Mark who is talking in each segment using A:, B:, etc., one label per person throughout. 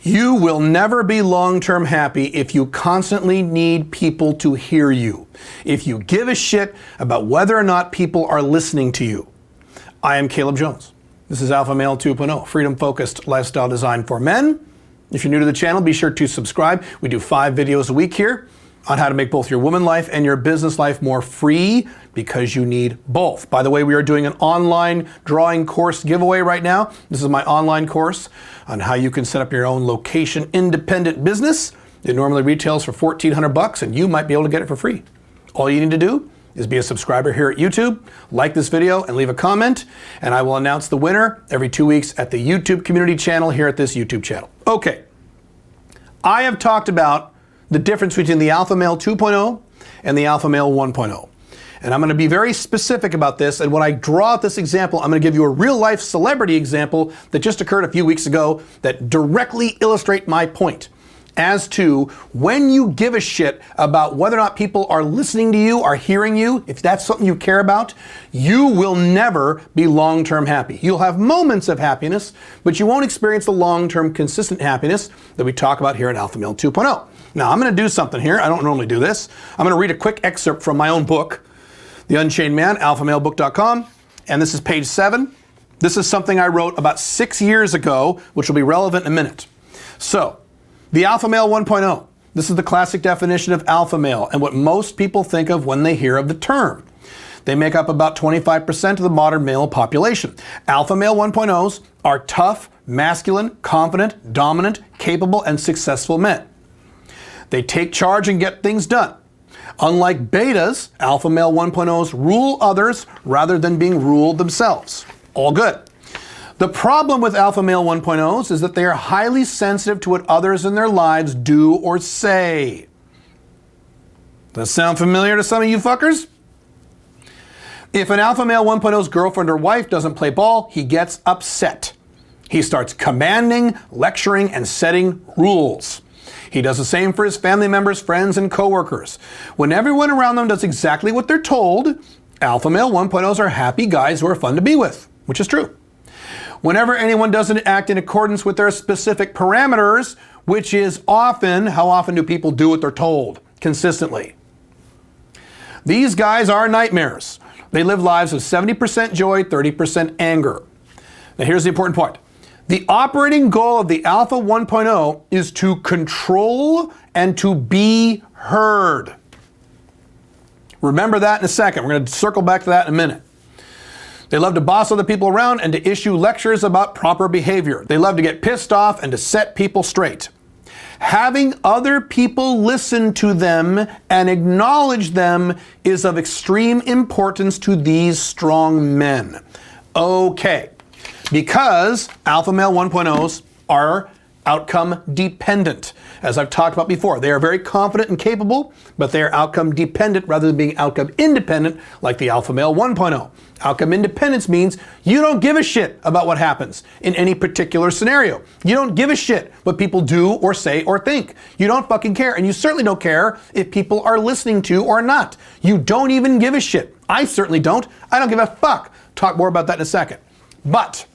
A: You will never be long-term happy if you constantly need people to hear you. If you give a shit about whether or not people are listening to you. I am Caleb Jones. This is Alpha Male 2.0, freedom-focused lifestyle design for men. If you're new to the channel, be sure to subscribe. We do 5 videos a week here on how to make both your woman life and your business life more free, because you need both. By the way, we are doing an online drawing course giveaway right now. This is my online course on how you can set up your own location independent business. It normally retails for $1,400 and you might be able to get it for free. All you need to do is be a subscriber here at YouTube, like this video and leave a comment, and I will announce the winner every 2 weeks at the YouTube community channel here at this YouTube channel. Okay, I have talked about the difference between the Alpha Male 2.0 and the Alpha Male 1.0. And I'm going to be very specific about this, and when I draw out this example, I'm going to give you a real-life celebrity example that just occurred a few weeks ago that directly illustrate my point as to when you give a shit about whether or not people are listening to you, are hearing you, if that's something you care about, you will never be long-term happy. You'll have moments of happiness, but you won't experience the long-term consistent happiness that we talk about here at Alpha Male 2.0. Now, I'm going to do something here. I don't normally do this. I'm going to read a quick excerpt from my own book, The Unchained Man, alphamalebook.com, and this is page 7. This is something I wrote about 6 years ago, which will be relevant in a minute. So, the Alpha Male 1.0. This is the classic definition of alpha male and what most people think of when they hear of the term. They make up about 25% of the modern male population. Alpha Male 1.0s are tough, masculine, confident, dominant, capable, and successful men. They take charge and get things done. Unlike betas, Alpha Male 1.0s rule others rather than being ruled themselves. All good. The problem with Alpha Male 1.0s is that they are highly sensitive to what others in their lives do or say. Does that sound familiar to some of you fuckers? If an Alpha Male 1.0's girlfriend or wife doesn't play ball, he gets upset. He starts commanding, lecturing, and setting rules. He does the same for his family members, friends, and coworkers. When everyone around them does exactly what they're told, Alpha Male 1.0s are happy guys who are fun to be with, which is true. Whenever anyone doesn't act in accordance with their specific parameters, which is often, how often do people do what they're told? Consistently. These guys are nightmares. They live lives of 70% joy, 30% anger. Now here's the important point. The operating goal of the Alpha 1.0 is to control and to be heard. Remember that in a second. We're going to circle back to that in a minute. They love to boss other people around and to issue lectures about proper behavior. They love to get pissed off and to set people straight. Having other people listen to them and acknowledge them is of extreme importance to these strong men. Okay. Because Alpha Male 1.0s are outcome dependent. As I've talked about before, they are very confident and capable, but they are outcome dependent rather than being outcome independent like the Alpha Male 1.0. Outcome independence means you don't give a shit about what happens in any particular scenario. You don't give a shit what people do or say or think. You don't fucking care, and you certainly don't care if people are listening to or not. You don't even give a shit. I certainly don't. I don't give a fuck. Talk more about that in a second. But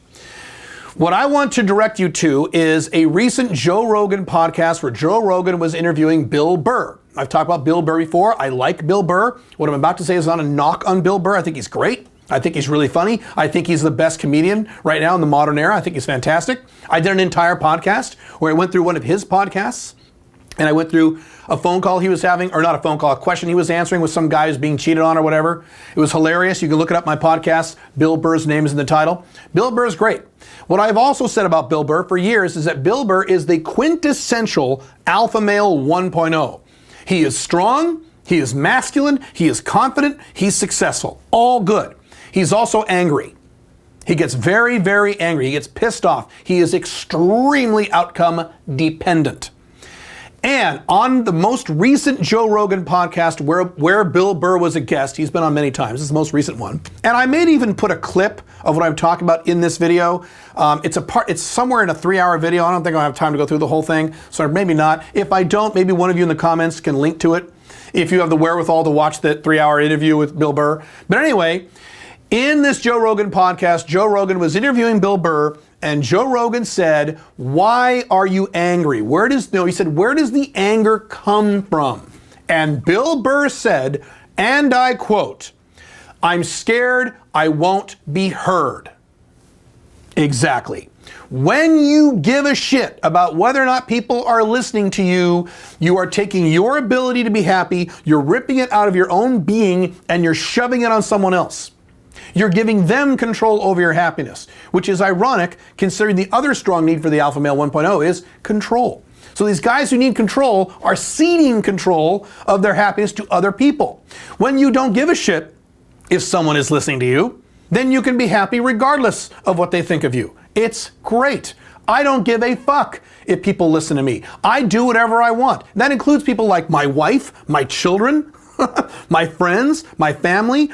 A: what I want to direct you to is a recent Joe Rogan podcast where Joe Rogan was interviewing Bill Burr. I've talked about Bill Burr before. I like Bill Burr. What I'm about to say is not a knock on Bill Burr. I think he's great. I think he's really funny. I think he's the best comedian right now in the modern era. I think he's fantastic. I did an entire podcast where I went through one of his podcasts and I went through a phone call he was having, or not a phone call, a question he was answering with some guy who's being cheated on or whatever. It was hilarious. You can look it up my podcast. Bill Burr's name is in the title. Bill Burr's great. What I've also said about Bill Burr for years is that Bill Burr is the quintessential Alpha Male 1.0. He is strong, he is masculine, he is confident, he's successful. All good. He's also angry. He gets very, very angry. He gets pissed off. He is extremely outcome dependent. And on the most recent Joe Rogan podcast where Bill Burr was a guest, he's been on many times, this is the most recent one, and I may even put a clip of what I'm talking about in this video. It's somewhere in a 3-hour video. I don't think I'll have time to go through the whole thing, so maybe not. If I don't, maybe one of you in the comments can link to it if you have the wherewithal to watch that 3-hour interview with Bill Burr. But anyway, in this Joe Rogan podcast, Joe Rogan was interviewing Bill Burr, And Joe Rogan said, why are you angry? He said, where does the anger come from? And Bill Burr said, and I quote, I'm scared I won't be heard. Exactly. When you give a shit about whether or not people are listening to you, you are taking your ability to be happy, you're ripping it out of your own being, and you're shoving it on someone else. You're giving them control over your happiness, which is ironic considering the other strong need for the Alpha Male 1.0 is control. So these guys who need control are ceding control of their happiness to other people. When you don't give a shit if someone is listening to you, then you can be happy regardless of what they think of you. It's great. I don't give a fuck if people listen to me. I do whatever I want. That includes people like my wife, my children, my friends, my family,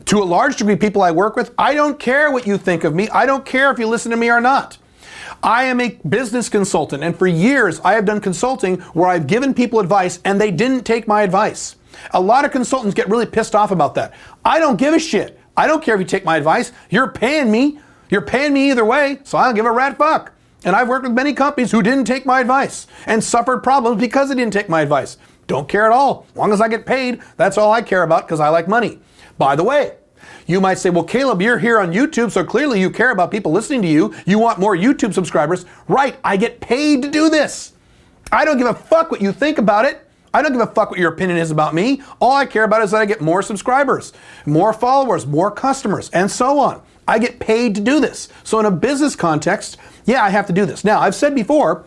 A: to a large degree people I work with. I don't care what you think of me. I don't care if you listen to me or not. I am a business consultant, and for years I have done consulting where I've given people advice and they didn't take my advice. A lot of consultants get really pissed off about that. I don't give a shit. I don't care if you take my advice. You're paying me. You're paying me either way, so I don't give a rat fuck. And I've worked with many companies who didn't take my advice and suffered problems because they didn't take my advice. Don't care at all. As long as I get paid, that's all I care about because I like money. By the way, you might say, well, Caleb, you're here on YouTube, so clearly you care about people listening to you. You want more YouTube subscribers. Right, I get paid to do this. I don't give a fuck what you think about it. I don't give a fuck what your opinion is about me. All I care about is that I get more subscribers, more followers, more customers, and so on. I get paid to do this. So in a business context, yeah, I have to do this. Now, I've said before,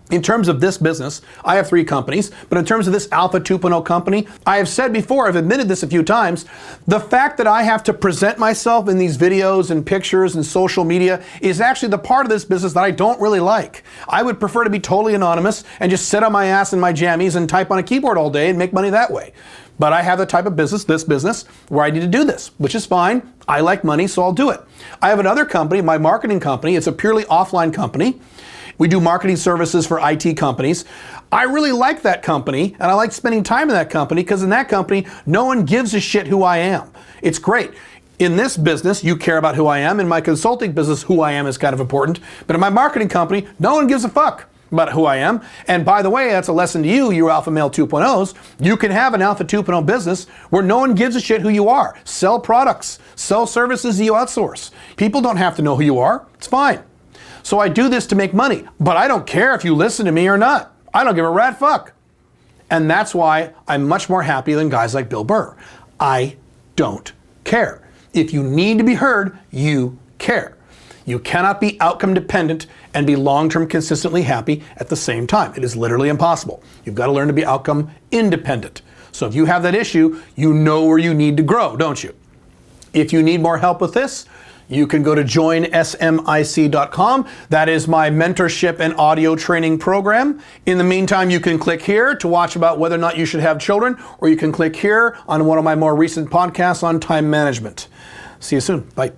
A: in terms of this business, I have 3 companies, but in terms of this Alpha 2.0 company, I have said before, I've admitted this a few times, the fact that I have to present myself in these videos and pictures and social media is actually the part of this business that I don't really like. I would prefer to be totally anonymous and just sit on my ass in my jammies and type on a keyboard all day and make money that way. But I have the type of business, this business, where I need to do this, which is fine. I like money, so I'll do it. I have another company, my marketing company. It's a purely offline company. We do marketing services for IT companies. I really like that company, and I like spending time in that company because in that company, no one gives a shit who I am. It's great. In this business, you care about who I am. In my consulting business, who I am is kind of important. But in my marketing company, no one gives a fuck about who I am. And by the way, that's a lesson to you Alpha Male 2.0s. You can have an Alpha 2.0 business where no one gives a shit who you are. Sell products, sell services you outsource. People don't have to know who you are. It's fine. So I do this to make money, but I don't care if you listen to me or not. I don't give a rat fuck. And that's why I'm much more happy than guys like Bill Burr. I don't care. If you need to be heard, you care. You cannot be outcome dependent and be long-term consistently happy at the same time. It is literally impossible. You've got to learn to be outcome independent. So if you have that issue, you know where you need to grow, don't you? If you need more help with this, you can go to joinsmic.com. That is my mentorship and audio training program. In the meantime, you can click here to watch about whether or not you should have children, or you can click here on one of my more recent podcasts on time management. See you soon. Bye.